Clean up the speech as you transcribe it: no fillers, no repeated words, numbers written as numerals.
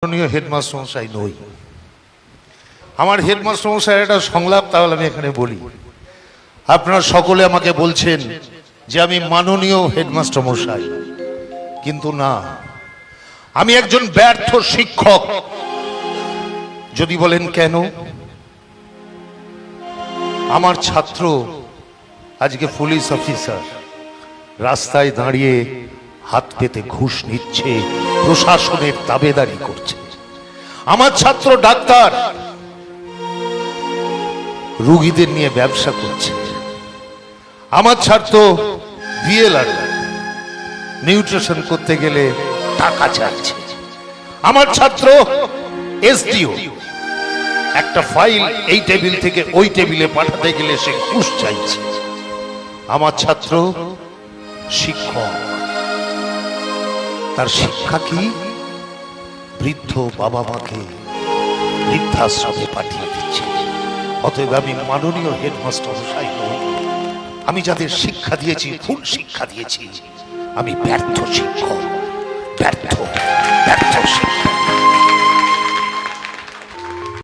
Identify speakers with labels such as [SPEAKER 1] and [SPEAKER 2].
[SPEAKER 1] মাননীয় হেডমাস্টার মশাই নই। আমার হেডমাস্টার মশাই একটা সংলাপ, তাহলে আমি এখানে বলি। আপনারা সকলে আমাকে বলছেন যে আমি মাননীয় হেডমাস্টার মশাই, কিন্তু না, আমি একজন ব্যর্থ শিক্ষক। যদি বলেন কেন? আমার ছাত্র আজকে পুলিশ অফিসার, রাস্তায় দাঁড়িয়ে হাত পেতে ঘুষ নিচ্ছে, প্রশাসনের তাবেদারি করছে। আমার ছাত্র ডাক্তার রোগীদের নিয়ে ব্যবসা করছে। আমার ছাত্র বিএলআর নিউট্রিশন করতে গেলে টাকা চাইছে। আমার ছাত্র এসডিও একটা ফাইল এই টেবিল থেকে ওই টেবিলে পাঠাতে গেলে সে ঘুষ চাইছে। আমার ছাত্র শিক্ষক, তার শিক্ষা কি? বৃদ্ধ বাবা মাকে বৃদ্ধাশ্রমে পাঠিয়ে দিচ্ছে। অতএব আমি মাননীয় হেডমাস্টার মশাই নই। আমি যাদের শিক্ষা দিয়েছি, ভুল শিক্ষা দিয়েছি। আমি ব্যর্থ শিক্ষক, ব্যর্থ শিক্ষক।